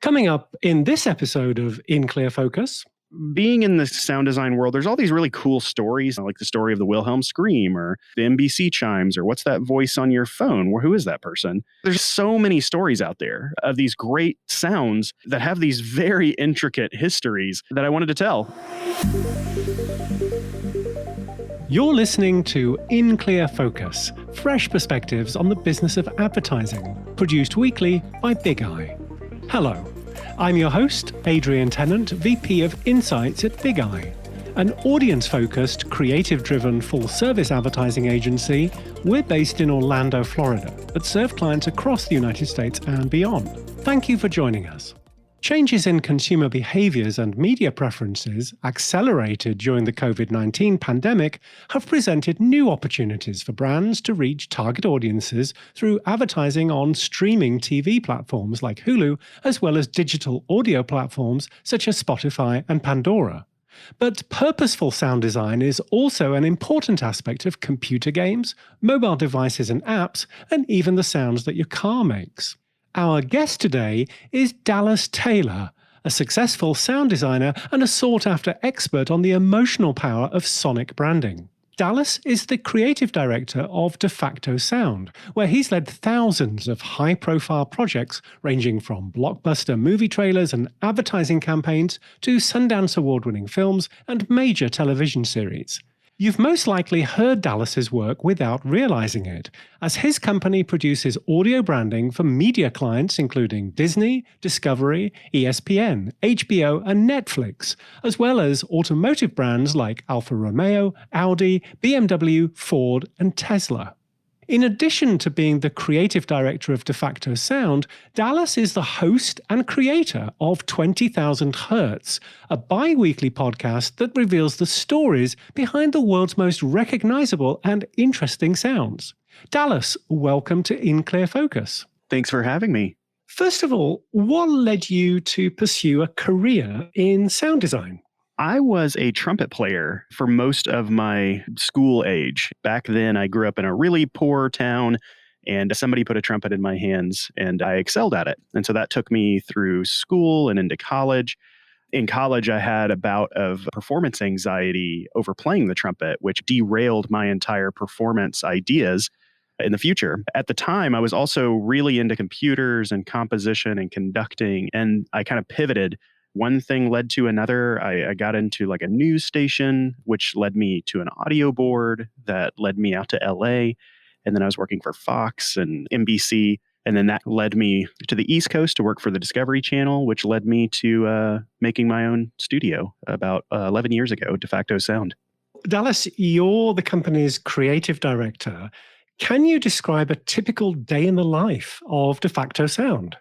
Coming up in this episode of In Clear Focus. Being in the sound design world, there's all these really cool stories, like the story of the Wilhelm scream or the NBC chimes or what's that voice on your phone? Who is that person? There's so many stories out there of these great sounds that have these very intricate histories that I wanted to tell. You're listening to In Clear Focus, fresh perspectives on the business of advertising, produced weekly by Bigeye. Hello. I'm your host, Adrian Tennant, VP of Insights at Bigeye, an audience-focused, creative-driven, full-service advertising agency. We're based in Orlando, Florida, but serve clients across the United States and beyond. Thank you for joining us. Changes in consumer behaviors and media preferences, accelerated during the COVID-19 pandemic, have presented new opportunities for brands to reach target audiences through advertising on streaming TV platforms like Hulu, as well as digital audio platforms such as Spotify and Pandora. But purposeful sound design is also an important aspect of computer games, mobile devices and apps, and even the sounds that your car makes. Our guest today is Dallas Taylor, a successful sound designer and a sought-after expert on the emotional power of sonic branding. Dallas is the creative director of Defacto Sound, where he's led thousands of high-profile projects ranging from blockbuster movie trailers and advertising campaigns to Sundance Award-winning films and major television series. You've most likely heard Dallas's work without realizing it, as his company produces audio branding for media clients including Disney, Discovery, ESPN, HBO, and Netflix, as well as automotive brands like Alfa Romeo, Audi, BMW, Ford, and Tesla. In addition to being the creative director of Defacto Sound, Dallas is the host and creator of 20,000 Hertz, a bi-weekly podcast that reveals the stories behind the world's most recognizable and interesting sounds. Dallas, welcome to In Clear Focus. Thanks for having me. First of all, what led you to pursue a career in sound design? I was a trumpet player for most of my school age. Back then, I grew up in a really poor town, and somebody put a trumpet in my hands, and I excelled at it. And so that took me through school and into college. In college, I had a bout of performance anxiety over playing the trumpet, which derailed my entire performance ideas in the future. At the time, I was also really into computers and composition and conducting, and I kind of pivoted. One thing led to another. I got into like a news station, which led me to an audio board that led me out to LA. And then I was working for Fox and NBC. And then that led me to the East Coast to work for the Discovery Channel, which led me to making my own studio about 11 years ago, Defacto Sound. Dallas, you're the company's creative director. Can you describe a typical day in the life of Defacto Sound?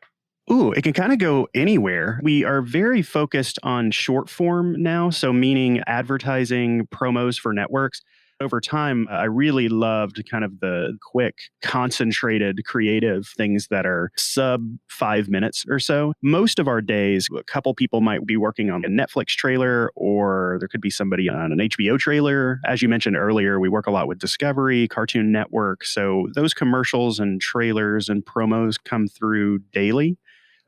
Ooh, it can kind of go anywhere. We are very focused on short form now, so meaning advertising promos for networks. Over time, I really loved kind of the quick, concentrated, creative things that are sub 5 minutes or so. Most of our days, a couple people might be working on a Netflix trailer, or there could be somebody on an HBO trailer. As you mentioned earlier, we work a lot with Discovery, Cartoon Network. So those commercials and trailers and promos come through daily.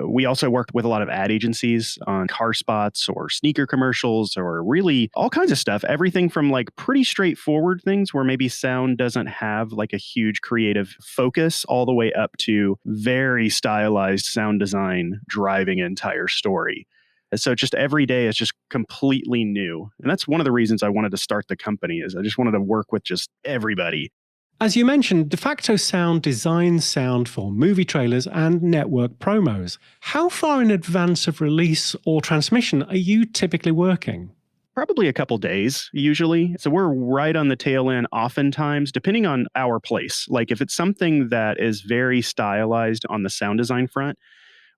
We also worked with a lot of ad agencies on car spots or sneaker commercials or really all kinds of stuff. Everything from like pretty straightforward things where maybe sound doesn't have like a huge creative focus all the way up to very stylized sound design driving an entire story. And so just every day is just completely new. And that's one of the reasons I wanted to start the company is I just wanted to work with just everybody. As you mentioned, Defacto Sound designs sound for movie trailers and network promos. How far in advance of release or transmission are you typically working? Probably a couple days, usually. So we're right on the tail end, oftentimes, depending on our place. Like if it's something that is very stylized on the sound design front,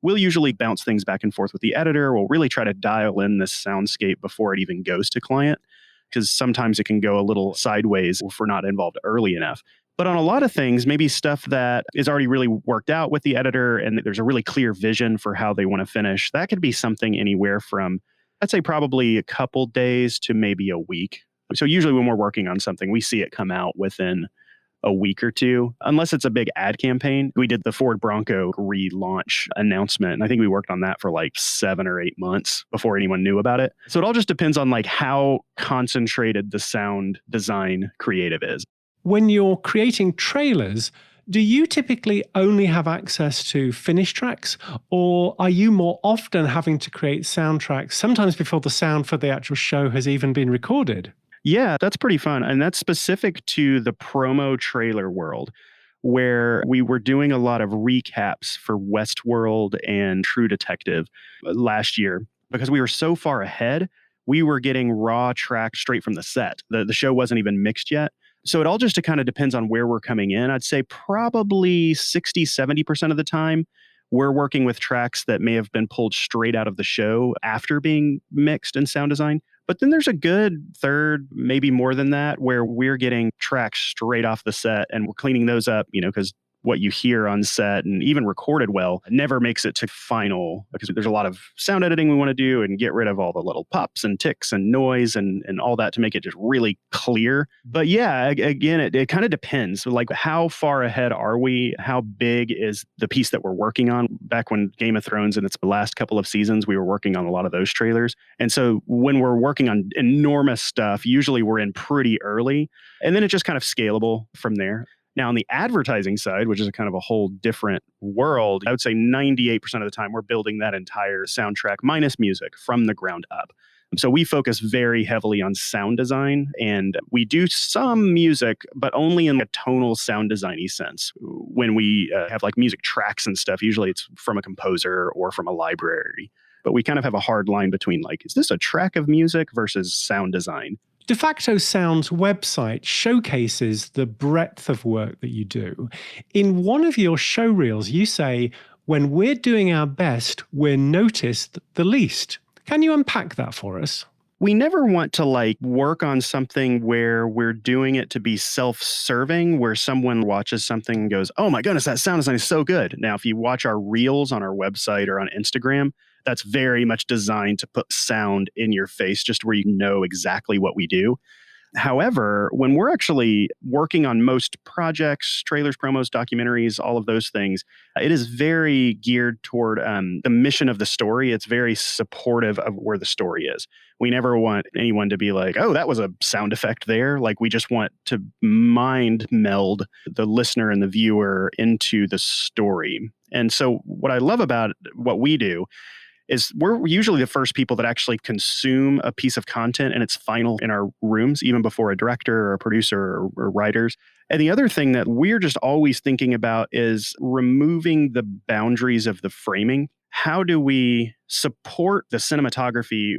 we'll usually bounce things back and forth with the editor. We'll really try to dial in this soundscape before it even goes to client, because sometimes it can go a little sideways if we're not involved early enough. But on a lot of things, maybe stuff that is already really worked out with the editor and there's a really clear vision for how they want to finish, that could be something anywhere from, I'd say probably a couple days to maybe a week. So usually when we're working on something, we see it come out within a week or two, unless it's a big ad campaign. We did the Ford Bronco relaunch announcement, and I think we worked on that for like 7 or 8 months before anyone knew about it. So it all just depends on like how concentrated the sound design creative is. When you're creating trailers, do you typically only have access to finished tracks, or are you more often having to create soundtracks, sometimes before the sound for the actual show has even been recorded? Yeah, that's pretty fun. And that's specific to the promo trailer world, where we were doing a lot of recaps for Westworld and True Detective last year. Because we were so far ahead, we were getting raw tracks straight from the set. The show wasn't even mixed yet. So it all just kind of depends on where we're coming in. I'd say probably 60-70% of the time, we're working with tracks that may have been pulled straight out of the show after being mixed and sound designed. But then there's a good third, maybe more than that, where we're getting tracks straight off the set and we're cleaning those up, because what you hear on set and even recorded well never makes it to final, because there's a lot of sound editing we want to do and get rid of all the little pops and ticks and noise and all that to make it just really clear. But yeah, again, it kind of depends. Like, how far ahead are we? How big is the piece that we're working on? Back when Game of Thrones in its last couple of seasons, we were working on a lot of those trailers. And so when we're working on enormous stuff, usually we're in pretty early, and then it's just kind of scalable from there. Now, on the advertising side, which is a kind of a whole different world, I would say 98% of the time we're building that entire soundtrack minus music from the ground up. So we focus very heavily on sound design, and we do some music, but only in a tonal sound design-y sense. When we have like music tracks and stuff, usually it's from a composer or from a library. But we kind of have a hard line between like, is this a track of music versus sound design? Defacto Sound's website showcases the breadth of work that you do. In one of your show reels, you say, when we're doing our best, we're noticed the least. Can you unpack that for us? We never want to like work on something where we're doing it to be self-serving, where someone watches something and goes, oh my goodness, that sound design is so good. Now, if you watch our reels on our website or on Instagram, that's very much designed to put sound in your face, just where you know exactly what we do. However, when we're actually working on most projects, trailers, promos, documentaries, all of those things, it is very geared toward the mission of the story. It's very supportive of where the story is. We never want anyone to be like, oh, that was a sound effect there. Like, we just want to mind meld the listener and the viewer into the story. And so what I love about what we do is we're usually the first people that actually consume a piece of content and it's final in our rooms, even before a director or a producer or writers. And the other thing that we're just always thinking about is removing the boundaries of the framing. How do we support the cinematography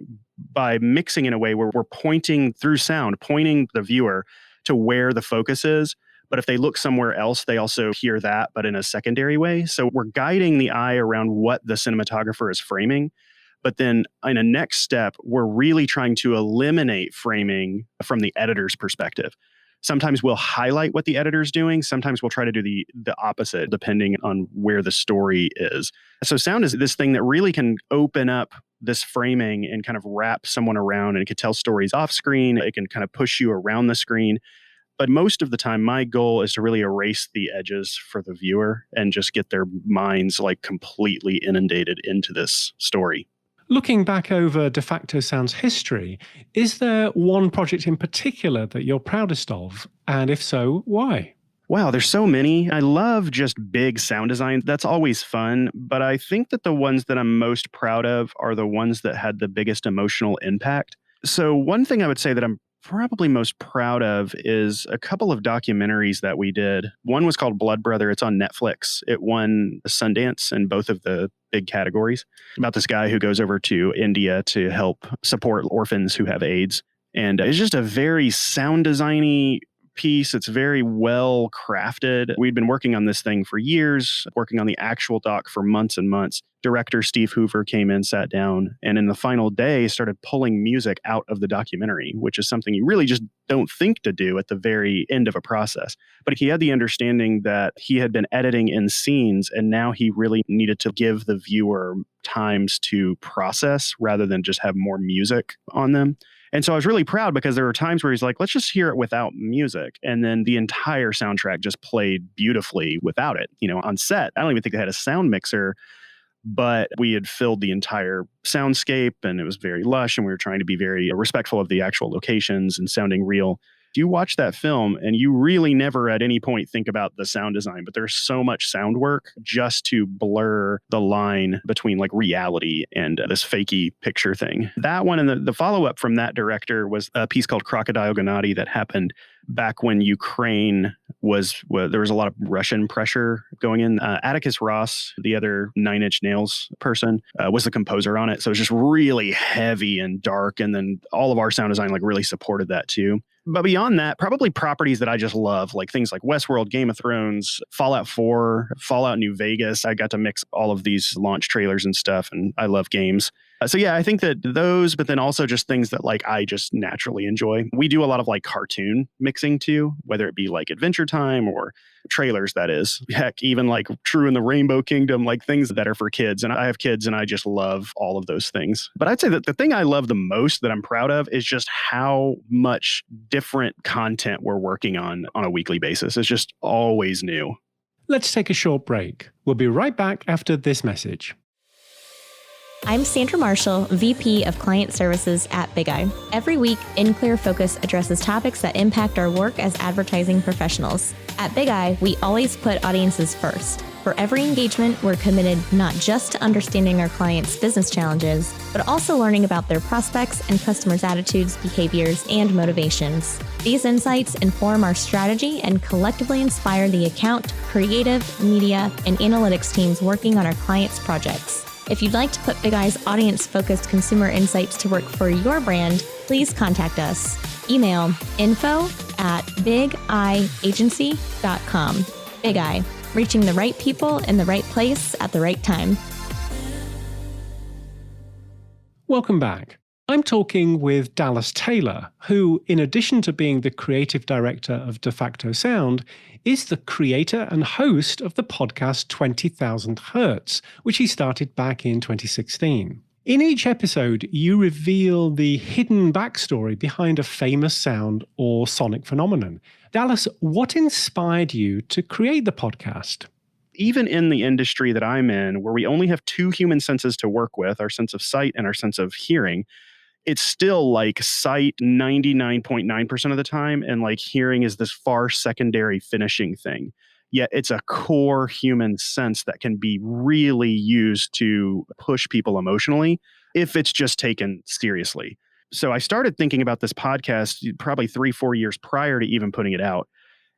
by mixing in a way where we're pointing through sound, pointing the viewer to where the focus is? But if they look somewhere else, they also hear that, but in a secondary way. So we're guiding the eye around what the cinematographer is framing. But then in a next step, we're really trying to eliminate framing from the editor's perspective. Sometimes we'll highlight what the editor's doing. Sometimes we'll try to do the opposite, depending on where the story is. So sound is this thing that really can open up this framing and kind of wrap someone around, and it can tell stories off screen. It can kind of push you around the screen. But most of the time, my goal is to really erase the edges for the viewer and just get their minds like completely inundated into this story. Looking back over Defacto Sound's history, is there one project in particular that you're proudest of? And if so, why? Wow, there's so many. I love just big sound design. That's always fun. But I think that the ones that I'm most proud of are the ones that had the biggest emotional impact. So one thing I would say that I'm probably most proud of is a couple of documentaries that we did. One was called Blood Brother. It's on Netflix. It won Sundance in both of the big categories, about this guy who goes over to India to help support orphans who have AIDS. And it's just a very sound designy piece. It's very well crafted. We'd been working on this thing for years, working on the actual doc for months and months. Director Steve Hoover came in, sat down, and in the final day started pulling music out of the documentary, which is something you really just don't think to do at the very end of a process. But he had the understanding that he had been editing in scenes, and now he really needed to give the viewer times to process rather than just have more music on them. And so I was really proud because there were times where he's like, let's just hear it without music. And then the entire soundtrack just played beautifully without it. On set, I don't even think they had a sound mixer, but we had filled the entire soundscape and it was very lush. And we were trying to be very respectful of the actual locations and sounding real. You watch that film and you really never at any point think about the sound design, but there's so much sound work just to blur the line between like reality and this fakey picture thing. That one and the follow-up from that director was a piece called Crocodile Gennady that happened back when Ukraine there was a lot of Russian pressure going in. Atticus Ross, the other Nine Inch Nails person, was the composer on it. So it was just really heavy and dark. And then all of our sound design like really supported that too. But beyond that, probably properties that I just love, like things like Westworld, Game of Thrones, Fallout 4, Fallout New Vegas. I got to mix all of these launch trailers and stuff, and I love games. So yeah, I think that those, but then also just things that like I just naturally enjoy. We do a lot of like cartoon mixing too, whether it be like Adventure Time or trailers, that is. Heck, even like True in the Rainbow Kingdom, like things that are for kids. And I have kids and I just love all of those things. But I'd say that the thing I love the most that I'm proud of is just how much different content we're working on a weekly basis. It's just always new. Let's take a short break. We'll be right back after this message. I'm Sandra Marshall, VP of Client Services at Bigeye. Every week, In Clear Focus addresses topics that impact our work as advertising professionals. At Bigeye, we always put audiences first. For every engagement, we're committed not just to understanding our clients' business challenges, but also learning about their prospects and customers' attitudes, behaviors, and motivations. These insights inform our strategy and collectively inspire the account, creative, media, and analytics teams working on our clients' projects. If you'd like to put Bigeye's audience-focused consumer insights to work for your brand, please contact us. Email info@bigeyeagency.com. Bigeye, reaching the right people in the right place at the right time. Welcome back. I'm talking with Dallas Taylor, who, in addition to being the creative director of Defacto Sound, is the creator and host of the podcast 20,000 Hertz, which he started back in 2016. In each episode, you reveal the hidden backstory behind a famous sound or sonic phenomenon. Dallas, what inspired you to create the podcast? Even in the industry that I'm in, where we only have two human senses to work with, our sense of sight and our sense of hearing, it's still like sight 99.9% of the time. And like hearing is this far secondary finishing thing. Yet it's a core human sense that can be really used to push people emotionally if it's just taken seriously. So I started thinking about this podcast probably 3-4 years prior to even putting it out.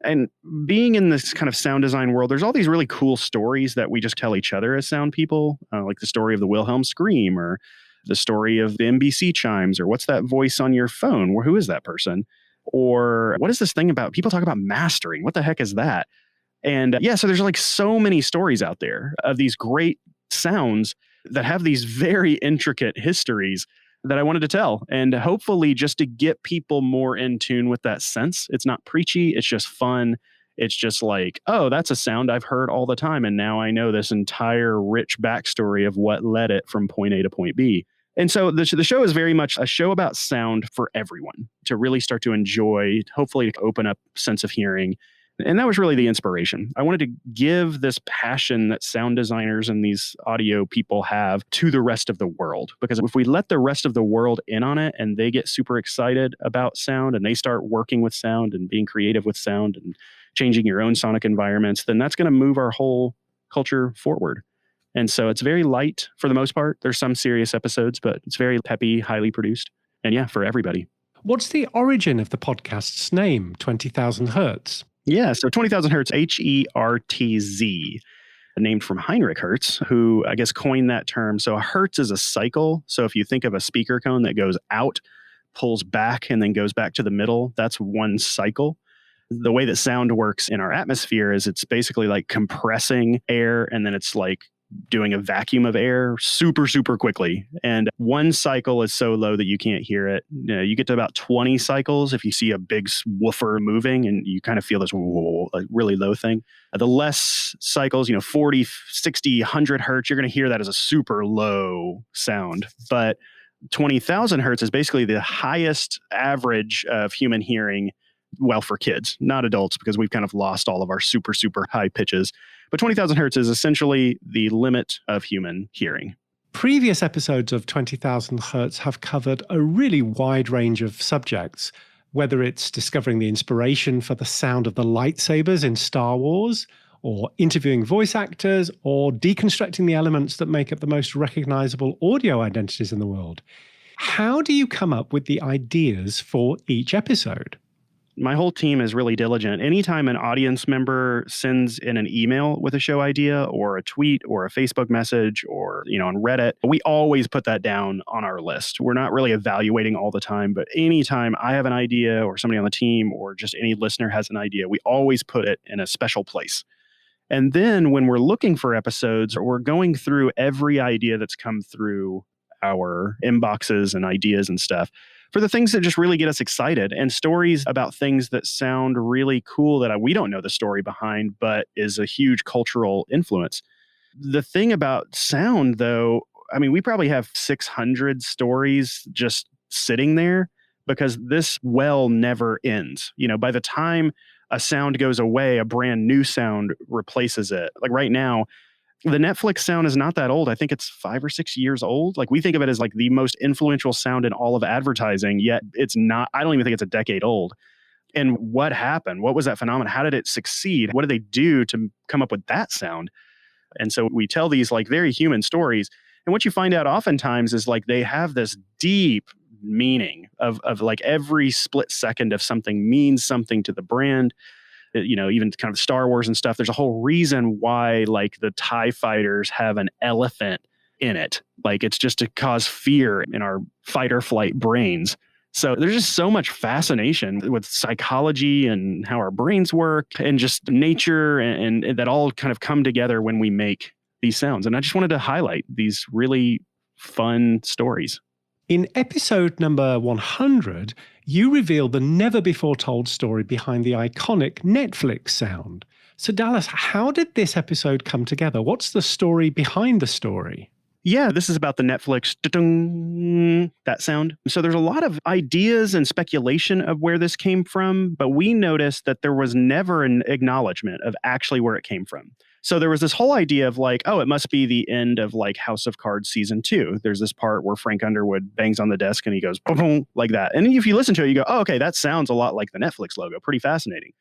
And being in this kind of sound design world, there's all these really cool stories that we just tell each other as sound people, like the story of the Wilhelm scream or the story of the NBC chimes, or what's that voice on your phone? Or who is that person? Or what is this thing about people talk about mastering? What the heck is that? And yeah, so there's like so many stories out there of these great sounds that have these very intricate histories that I wanted to tell. And hopefully just to get people more in tune with that sense. It's not preachy. It's just fun. It's just like, oh, that's a sound I've heard all the time. And now I know this entire rich backstory of what led it from point A to point B. And so the show is very much a show about sound for everyone to really start to enjoy, hopefully to open up sense of hearing. And that was really the inspiration. I wanted to give this passion that sound designers and these audio people have to the rest of the world. Because if we let the rest of the world in on it and they get super excited about sound and they start working with sound and being creative with sound and changing your own sonic environments, then that's going to move our whole culture forward. And so it's very light for the most part. There's some serious episodes, but it's very peppy, highly produced. And yeah, for everybody. What's the origin of the podcast's name, 20,000 Hertz? Yeah, so 20,000 Hertz, Hertz, named from Heinrich Hertz, who I guess coined that term. So a hertz is a cycle. So if you think of a speaker cone that goes out, pulls back, and then goes back to the middle, that's one cycle. The way that sound works in our atmosphere is it's basically like compressing air, and then it's like doing a vacuum of air super, super quickly. And one cycle is so low that you can't hear it. You get to about 20 cycles if you see a big woofer moving and you kind of feel this really low thing. The less cycles, 40, 60, 100 hertz, you're going to hear that as a super low sound. But 20,000 hertz is basically the highest average of human hearing. Well, for kids, not adults, because we've kind of lost all of our super, super high pitches. But 20,000 hertz is essentially the limit of human hearing. Previous episodes of 20,000 Hertz have covered a really wide range of subjects, whether it's discovering the inspiration for the sound of the lightsabers in Star Wars, or interviewing voice actors, or deconstructing the elements that make up the most recognizable audio identities in the world. How do you come up with the ideas for each episode? My whole team is really diligent. Anytime an audience member sends in an email with a show idea or a tweet or a Facebook message or, on Reddit, we always put that down on our list. We're not really evaluating all the time, but anytime I have an idea or somebody on the team or just any listener has an idea, we always put it in a special place. And then when we're looking for episodes, or we're going through every idea that's come through our inboxes and ideas and stuff, for the things that just really get us excited and stories about things that sound really cool that we don't know the story behind, but is a huge cultural influence. The thing about sound, though, we probably have 600 stories just sitting there because this well never ends. By the time a sound goes away, a brand new sound replaces it. Like right now, the Netflix sound is not that old. I think it's 5 or 6 years old. Like we think of it as like the most influential sound in all of advertising, yet it's not. I don't even think it's a decade old. And what happened? What was that phenomenon? How did it succeed? What did they do to come up with that sound? And so we tell these like very human stories. And what you find out oftentimes is like they have this deep meaning of like every split second of something means something to the brand. Even kind of Star Wars and stuff, there's a whole reason why like the TIE fighters have an elephant in it. Like it's just to cause fear in our fight or flight brains. So there's just so much fascination with psychology and how our brains work and just nature and that all kind of come together when we make these sounds. And I just wanted to highlight these really fun stories. In episode number 100, you revealed the never-before-told story behind the iconic Netflix sound. So Dallas, how did this episode come together? What's the story behind the story? Yeah, this is about the Netflix, that sound. So there's a lot of ideas and speculation of where this came from, but we noticed that there was never an acknowledgement of actually where it came from. So there was this whole idea of like, oh, it must be the end of like House of Cards season 2. There's this part where Frank Underwood bangs on the desk and he goes, boom, boom, like that. And if you listen to it, you go, oh, okay, that sounds a lot like the Netflix logo. Pretty fascinating.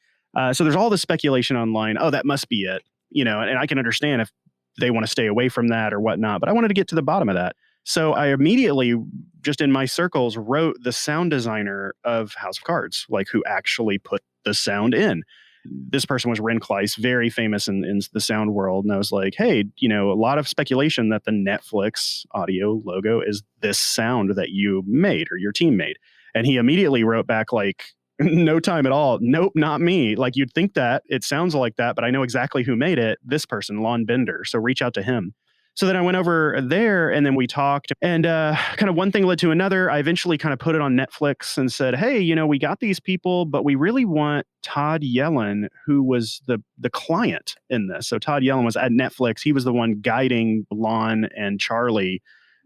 So there's all this speculation online. Oh, that must be it. And I can understand if they want to stay away from that or whatnot, but I wanted to get to the bottom of that. So I immediately, just in my circles, wrote the sound designer of House of Cards, like who actually put the sound in. This person was Ren Kleiss, very famous in the sound world. And I was like, hey, a lot of speculation that the Netflix audio logo is this sound that you made or your team made. And he immediately wrote back like, no time at all. Nope, not me. Like you'd think that it sounds like that, but I know exactly who made it. This person, Lon Bender. So reach out to him. So then I went over there and then we talked and kind of one thing led to another. I eventually kind of put it on Netflix and said, hey, we got these people, but we really want Todd Yellin, who was the client in this. So Todd Yellin was at Netflix. He was the one guiding Lon and Charlie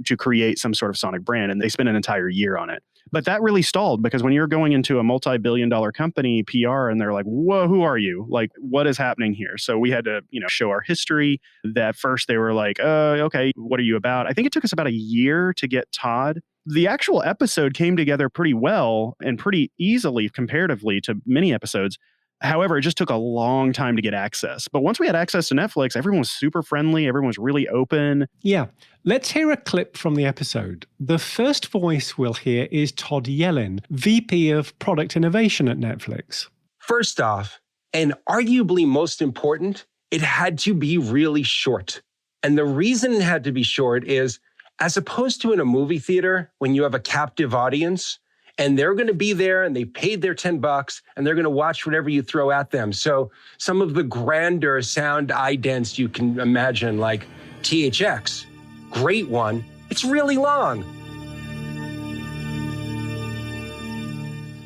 to create some sort of sonic brand. And they spent an entire year on it. But that really stalled because when you're going into a multi-billion-dollar company, PR, and they're like, whoa, who are you? Like, what is happening here? So we had to, show our history. At first they were like, okay, what are you about? I think it took us about a year to get Todd. The actual episode came together pretty well and pretty easily comparatively to many episodes. However, it just took a long time to get access. But once we had access to Netflix, everyone was super friendly. Everyone was really open. Yeah. Let's hear a clip from the episode. The first voice we'll hear is Todd Yellin, VP of Product Innovation at Netflix. First off, and arguably most important, it had to be really short. And the reason it had to be short is, as opposed to in a movie theater, when you have a captive audience, and they're going to be there and they paid their $10 and they're going to watch whatever you throw at them. So some of the grander sound idents you can imagine, like THX, great one, it's really long.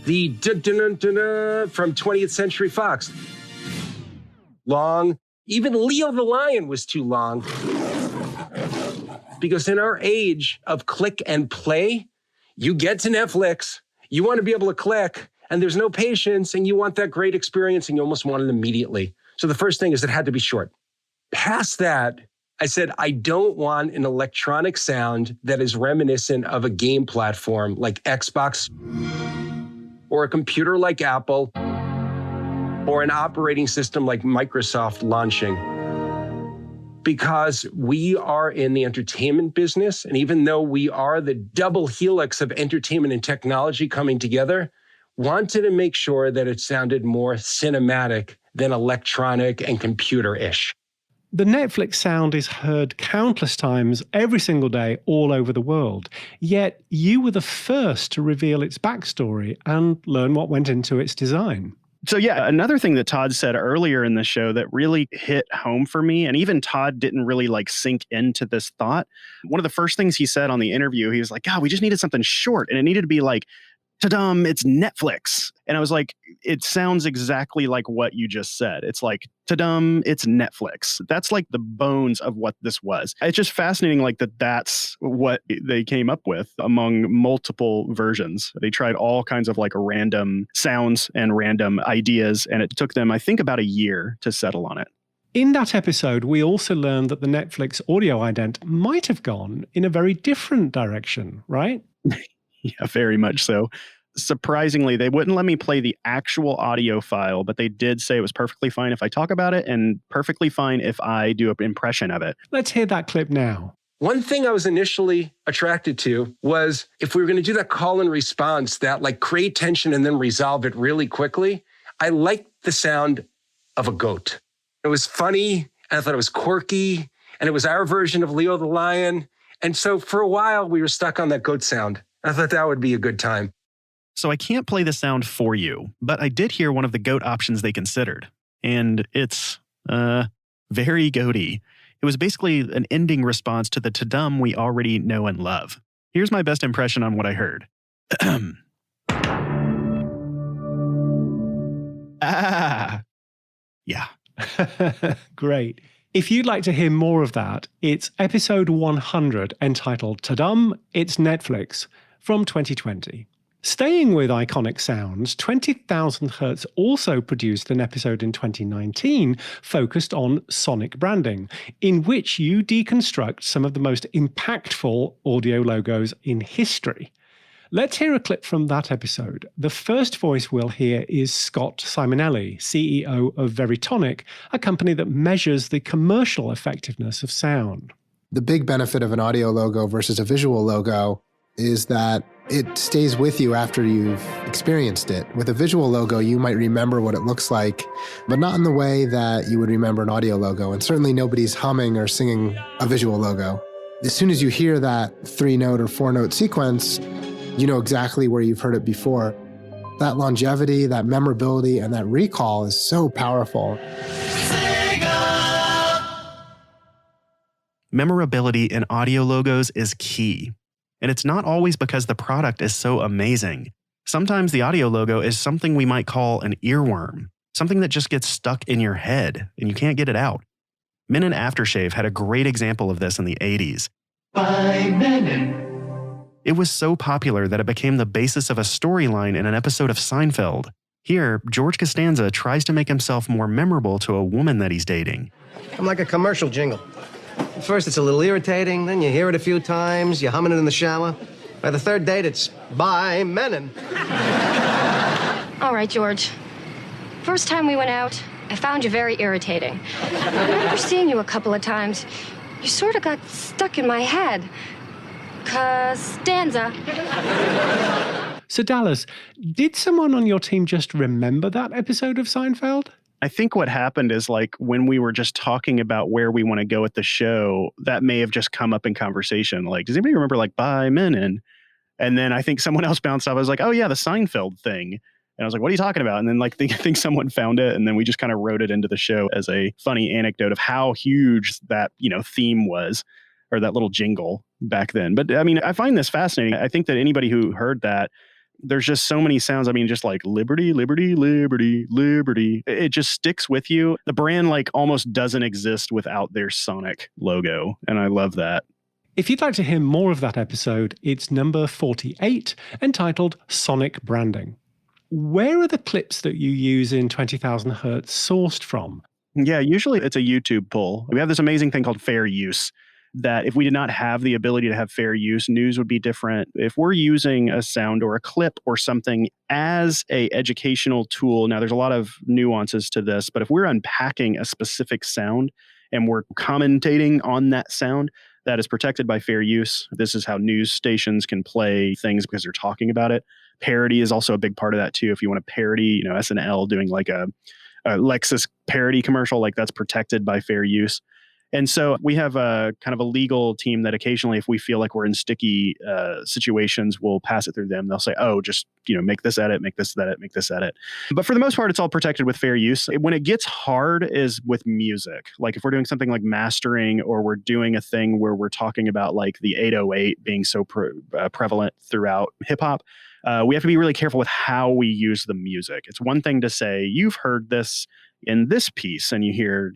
The da-da-da-da-da from 20th Century Fox, long. Even Leo the Lion was too long. Because in our age of click and play, you get to Netflix, you want to be able to click, and there's no patience, and you want that great experience, and you almost want it immediately. So the first thing is it had to be short. Past that, I said, I don't want an electronic sound that is reminiscent of a game platform like Xbox or a computer like Apple or an operating system like Microsoft launching. Because we are in the entertainment business, and even though we are the double helix of entertainment and technology coming together, wanted to make sure that it sounded more cinematic than electronic and computer-ish. The Netflix sound is heard countless times every single day all over the world. Yet you were the first to reveal its backstory and learn what went into its design. So yeah, another thing that Todd said earlier in the show that really hit home for me, and even Todd didn't really sink into this thought. One of the first things he said on the interview, he was like, God, we just needed something short, and it needed to be like, ta-dum, it's Netflix. And I was like, it sounds exactly like what you just said. It's like, ta-dum, it's Netflix. That's like the bones of what this was. It's just fascinating that's what they came up with among multiple versions. They tried all kinds of random sounds and random ideas, and it took them, I think, about a year to settle on it. In that episode, we also learned that the Netflix audio ident might have gone in a very different direction, right? Yeah, very much so. Surprisingly, they wouldn't let me play the actual audio file, but they did say it was perfectly fine if I talk about it and perfectly fine if I do an impression of it. Let's hear that clip now. One thing I was initially attracted to was if we were going to do that call and response, that create tension and then resolve it really quickly, I liked the sound of a goat. It was funny, and I thought it was quirky, and it was our version of Leo the Lion. And so for a while, we were stuck on that goat sound. I thought that would be a good time. So I can't play the sound for you, but I did hear one of the goat options they considered. And it's very goaty. It was basically an ending response to the ta-dum we already know and love. Here's my best impression on what I heard. Yeah. Great. If you'd like to hear more of that, it's episode 100 entitled Ta-dum, It's Netflix from 2020. Staying with iconic sounds, 20,000 Hertz also produced an episode in 2019 focused on sonic branding, in which you deconstruct some of the most impactful audio logos in history. Let's hear a clip from that episode. The first voice we'll hear is Scott Simonelli, CEO of Veritonic, a company that measures the commercial effectiveness of sound. The big benefit of an audio logo versus a visual logo is that it stays with you after you've experienced it. With a visual logo, you might remember what it looks like, but not in the way that you would remember an audio logo. And certainly nobody's humming or singing a visual logo. As soon as you hear that 3-note or 4-note sequence, you know exactly where you've heard it before. That longevity, that memorability, and that recall is so powerful. Memorability in audio logos is key. And it's not always because the product is so amazing. Sometimes the audio logo is something we might call an earworm, something that just gets stuck in your head and you can't get it out. Menon Aftershave had a great example of this in the 80s. By Menon. It was so popular that it became the basis of a storyline in an episode of Seinfeld. Here, George Costanza tries to make himself more memorable to a woman that he's dating. I'm like a commercial jingle. At first, it's a little irritating, then you hear it a few times, you're humming it in the shower. By the third date, it's by Menon. All right, George. First time we went out, I found you very irritating. After seeing you a couple of times, you sort of got stuck in my head. Costanza. So Dallas, did someone on your team just remember that episode of Seinfeld? I think what happened is when we were just talking about where we want to go with the show, that may have just come up in conversation. Does anybody remember by Menon? And then I think someone else bounced up. I was like, oh yeah, the Seinfeld thing. And I was like, what are you talking about? And then like, I think someone found it, and then we just kind of wrote it into the show as a funny anecdote of how huge that, theme was, or that little jingle back then. But I mean, I find this fascinating. I think that anybody who heard that, there's just so many sounds. I mean, just like liberty, liberty, liberty, liberty. It just sticks with you. The brand like almost doesn't exist without their Sonic logo. And I love that. If you'd like to hear more of that episode, it's number 48, entitled Sonic Branding. Where are the clips that you use in 20,000 Hertz sourced from? Yeah, usually it's a YouTube pull. We have this amazing thing called fair use, that if we did not have the ability to have fair use, news would be different. If we're using a sound or a clip or something as a educational tool, now there's a lot of nuances to this, but if we're unpacking a specific sound and we're commentating on that sound, that is protected by fair use. This is how news stations can play things because they're talking about it. Parody is also a big part of that too. If you want to parody, SNL doing like a Lexus parody commercial, like that's protected by fair use. And so we have a kind of a legal team that occasionally, if we feel like we're in sticky situations, we'll pass it through them. They'll say, oh, just, make this edit, make this edit, make this edit. But for the most part, it's all protected with fair use. When it gets hard is with music. Like if we're doing something like mastering, or we're doing a thing where we're talking about like the 808 being so prevalent throughout hip hop, we have to be really careful with how we use the music. It's one thing to say, you've heard this in this piece, and you hear,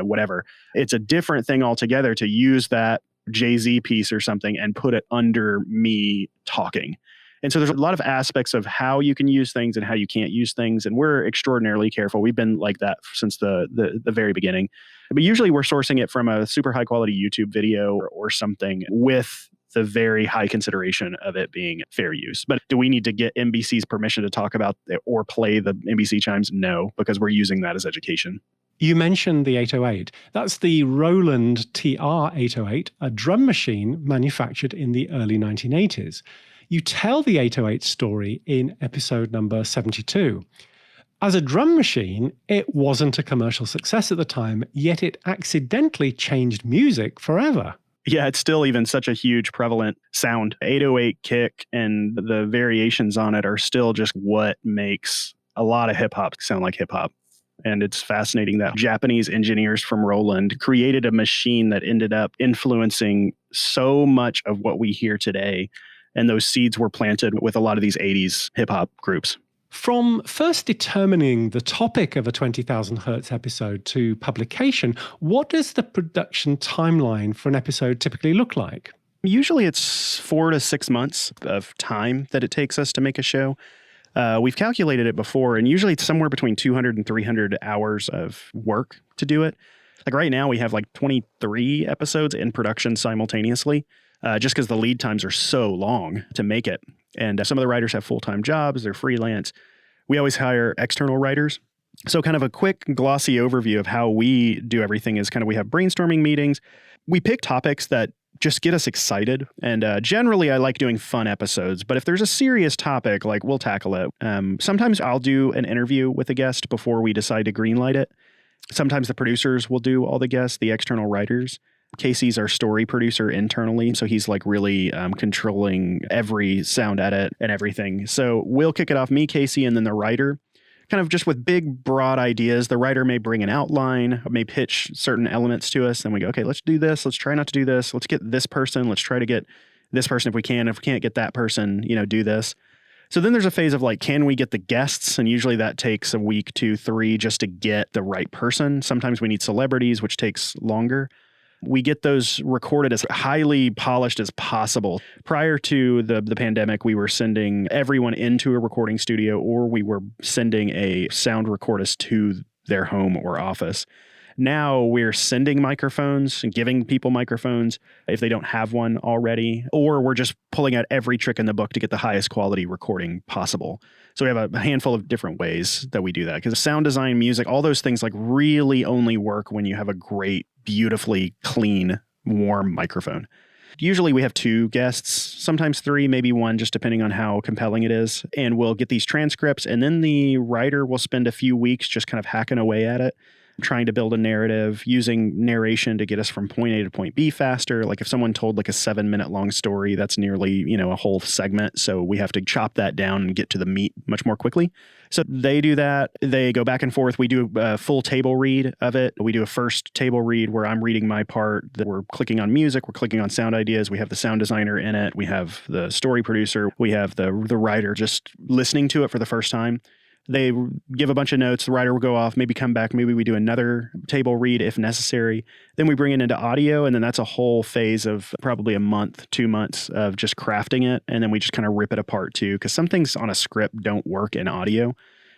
whatever. It's a different thing altogether to use that Jay-Z piece or something and put it under me talking. And so there's a lot of aspects of how you can use things and how you can't use things. And we're extraordinarily careful. We've been like that since the very beginning. But usually we're sourcing it from a super high quality YouTube video or something with the very high consideration of it being fair use. But do we need to get NBC's permission to talk about it or play the NBC chimes? No, because we're using that as education. You mentioned the 808. That's the Roland TR-808, a drum machine manufactured in the early 1980s. You tell the 808 story in episode number 72. As a drum machine, it wasn't a commercial success at the time, yet it accidentally changed music forever. Yeah, it's still even such a huge prevalent sound. 808 kick and the variations on it are still just what makes a lot of hip hop sound like hip hop. And it's fascinating that Japanese engineers from Roland created a machine that ended up influencing so much of what we hear today. And those seeds were planted with a lot of these 80s hip hop groups. From first determining the topic of a 20,000 Hertz episode to publication, what does the production timeline for an episode typically look like? Usually it's 4 to 6 months of time that it takes us to make a show. We've calculated it before, and usually it's somewhere between 200 and 300 hours of work to do it. Like right now, we have like 23 episodes in production simultaneously, just because the lead times are so long to make it. And some of the writers have full-time jobs, they're freelance. We always hire external writers. So kind of a quick glossy overview of how we do everything is kind of we have brainstorming meetings. We pick topics that just get us excited. And generally, I like doing fun episodes. But if there's a serious topic, like we'll tackle it. Sometimes I'll do an interview with a guest before we decide to greenlight it. Sometimes the producers will do all the guests, the external writers. Casey's our story producer internally, so he's like really controlling every sound edit and everything. So we'll kick it off, me, Casey, and then the writer, kind of just with big, broad ideas. The writer may bring an outline, may pitch certain elements to us. Then we go, okay, let's do this. Let's try not to do this. Let's get this person. Let's try to get this person if we can. If we can't get that person, do this. So then there's a phase of like, can we get the guests? And usually that takes a week, 2, 3, just to get the right person. Sometimes we need celebrities, which takes longer. We get those recorded as highly polished as possible. Prior to the pandemic, we were sending everyone into a recording studio, or we were sending a sound recordist to their home or office. Now we're sending microphones and giving people microphones if they don't have one already, or we're just pulling out every trick in the book to get the highest quality recording possible. So we have a handful of different ways that we do that, because sound design, music, all those things like really only work when you have a great, beautifully clean, warm microphone. Usually we have 2 guests, sometimes 3, maybe 1, just depending on how compelling it is. And we'll get these transcripts, and then the writer will spend a few weeks just kind of hacking away at it. trying to build a narrative, using narration to get us from point A to point B faster. Like if someone told like a 7-minute long story, that's nearly, a whole segment. So we have to chop that down and get to the meat much more quickly. So they do that. They go back and forth. We do a full table read of it. We do a first table read where I'm reading my part. That we're clicking on music. We're clicking on sound ideas. We have the sound designer in it. We have the story producer. We have the writer just listening to it for the first time. They give a bunch of notes. The writer will go off, maybe come back. Maybe we do another table read if necessary. Then we bring it into audio. And then that's a whole phase of probably a month, 2 months of just crafting it. And then we just kind of rip it apart too. Because some things on a script don't work in audio.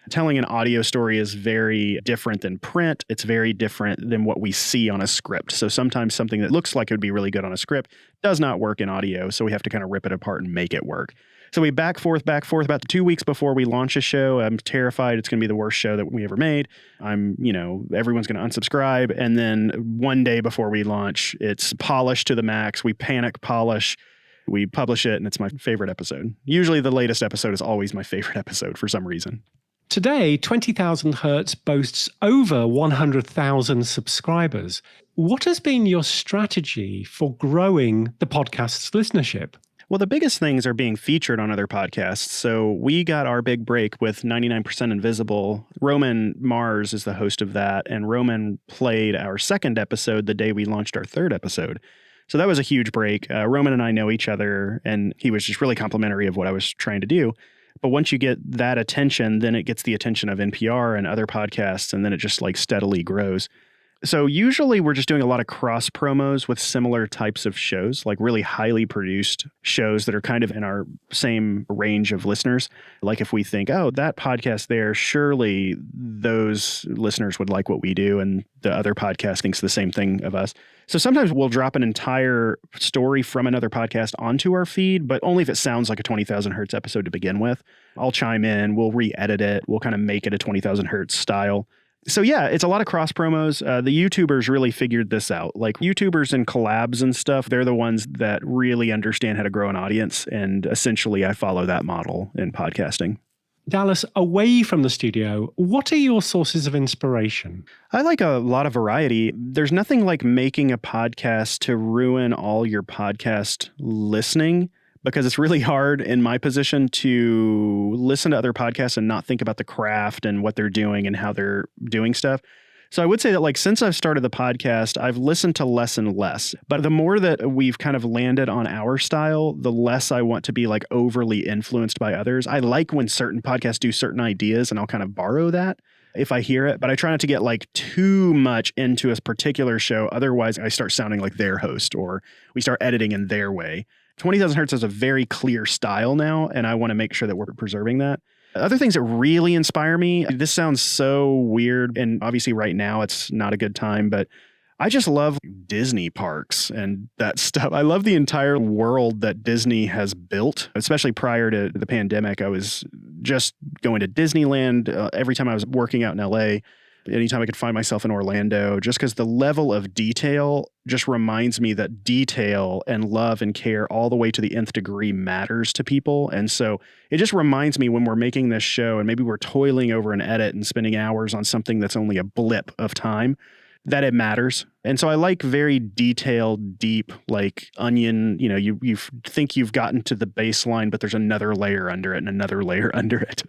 Telling an audio story is very different than print. It's very different than what we see on a script. So sometimes something that looks like it would be really good on a script does not work in audio. So we have to kind of rip it apart and make it work. So we back forth about 2 weeks before we launch a show. I'm terrified it's going to be the worst show that we ever made. Everyone's going to unsubscribe. And then one day before we launch, it's polished to the max. We panic polish. We publish it, and it's my favorite episode. Usually the latest episode is always my favorite episode for some reason. Today, 20,000 Hertz boasts over 100,000 subscribers. What has been your strategy for growing the podcast's listenership? Well, the biggest things are being featured on other podcasts. So we got our big break with 99% Invisible. Roman Mars is the host of that, and Roman played our second episode the day we launched our third episode. So that was a huge break. Roman and I know each other, and he was just really complimentary of what I was trying to do. But once you get that attention, then it gets the attention of NPR and other podcasts, and then it just like steadily grows. So usually we're just doing a lot of cross promos with similar types of shows, like really highly produced shows that are kind of in our same range of listeners. Like if we think, oh, that podcast there, surely those listeners would like what we do, and the other podcast thinks the same thing of us. So sometimes we'll drop an entire story from another podcast onto our feed, but only if it sounds like a 20,000 Hertz episode to begin with. I'll chime in, we'll re-edit it, we'll kind of make it a 20,000 Hertz style. So yeah, it's a lot of cross promos. The YouTubers really figured this out. Like YouTubers and collabs and stuff, they're the ones that really understand how to grow an audience. And essentially, I follow that model in podcasting. Dallas, away from the studio, what are your sources of inspiration? I like a lot of variety. There's nothing like making a podcast to ruin all your podcast listening, because it's really hard in my position to listen to other podcasts and not think about the craft and what they're doing and how they're doing stuff. So I would say that like since I've started the podcast, I've listened to less and less. But the more that we've kind of landed on our style, the less I want to be like overly influenced by others. I like when certain podcasts do certain ideas, and I'll kind of borrow that if I hear it. But I try not to get like too much into a particular show. Otherwise, I start sounding like their host, or we start editing in their way. 20,000 Hertz has a very clear style now, and I want to make sure that we're preserving that. Other things that really inspire me, this sounds so weird, and obviously right now it's not a good time, but I just love Disney parks and that stuff. I love the entire world that Disney has built, especially prior to the pandemic. I was just going to Disneyland every time I was working out in LA. Anytime I could find myself in Orlando, just because the level of detail just reminds me that detail and love and care all the way to the nth degree matters to people. And so it just reminds me when we're making this show and maybe we're toiling over an edit and spending hours on something that's only a blip of time, that it matters. And so I like very detailed, deep, like onion, you think you've gotten to the baseline, but there's another layer under it and another layer under it.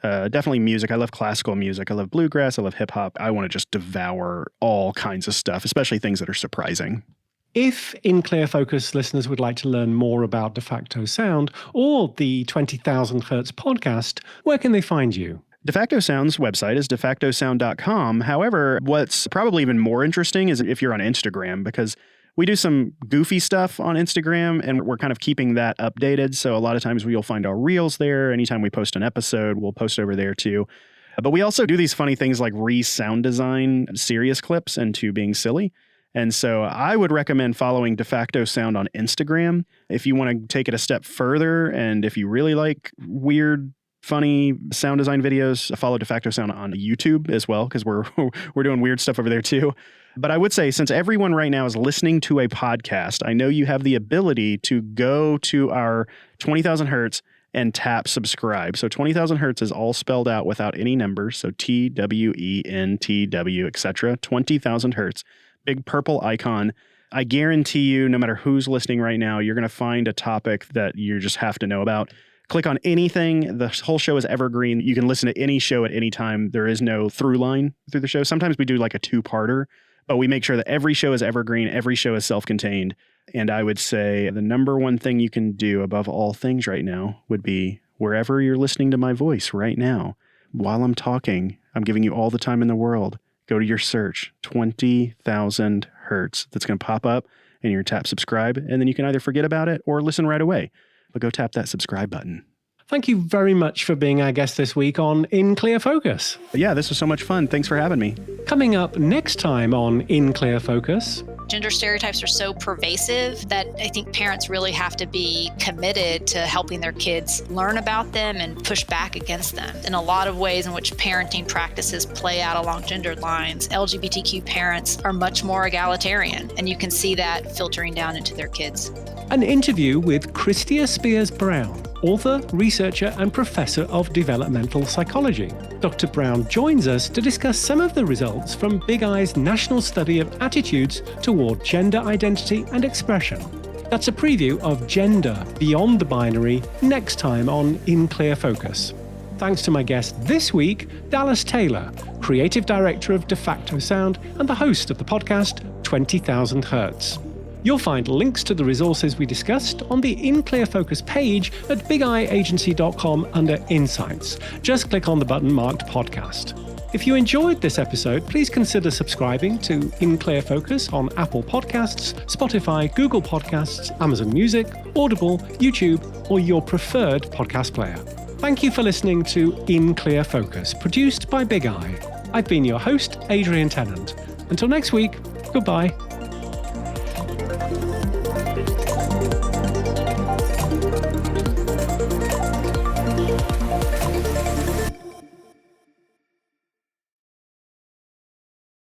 Definitely music. I love classical music. I love bluegrass. I love hip hop. I want to just devour all kinds of stuff, especially things that are surprising. If In Clear Focus listeners would like to learn more about Defacto Sound or the 20,000 Hertz podcast, where can they find you? Defacto Sound's website is defactosound.com. However, what's probably even more interesting is if you're on Instagram, because we do some goofy stuff on Instagram and we're kind of keeping that updated. So a lot of times you'll find our reels there. Anytime we post an episode, we'll post over there too. But we also do these funny things like re-sound design serious clips into being silly. And so I would recommend following Defacto Sound on Instagram if you want to take it a step further. And if you really like weird, funny sound design videos, follow Defacto Sound on YouTube as well, because we're doing weird stuff over there too. But I would say, since everyone right now is listening to a podcast, I know you have the ability to go to our 20,000 Hertz and tap subscribe. So 20,000 Hertz is all spelled out without any numbers. So TWENTW, etc. 20,000 Hertz. Big purple icon. I guarantee you, no matter who's listening right now, you're going to find a topic that you just have to know about. Click on anything. The whole show is evergreen. You can listen to any show at any time. There is no through line through the show. Sometimes we do like a two-parter, but we make sure that every show is evergreen. Every show is self-contained. And I would say the number one thing you can do above all things right now would be wherever you're listening to my voice right now, while I'm talking, I'm giving you all the time in the world. Go to your search, 20,000 Hertz. That's going to pop up and you're tap subscribe. And then you can either forget about it or listen right away. But go tap that subscribe button. Thank you very much for being our guest this week on In Clear Focus. Yeah, this was so much fun. Thanks for having me. Coming up next time on In Clear Focus. Gender stereotypes are so pervasive that I think parents really have to be committed to helping their kids learn about them and push back against them. In a lot of ways in which parenting practices play out along gendered lines, LGBTQ parents are much more egalitarian, and you can see that filtering down into their kids. An interview with Christia Spears-Brown, author, researcher, and professor of developmental psychology. Dr. Brown joins us to discuss some of the results from Bigeye's national study of attitudes toward gender identity and expression. That's a preview of Gender Beyond the Binary next time on In Clear Focus. Thanks to my guest this week, Dallas Taylor, creative director of Defacto Sound and the host of the podcast 20,000 Hertz. You'll find links to the resources we discussed on the In Clear Focus page at bigeyeagency.com under Insights. Just click on the button marked Podcast. If you enjoyed this episode, please consider subscribing to In Clear Focus on Apple Podcasts, Spotify, Google Podcasts, Amazon Music, Audible, YouTube, or your preferred podcast player. Thank you for listening to In Clear Focus, produced by Bigeye. I've been your host, Adrian Tennant. Until next week, goodbye.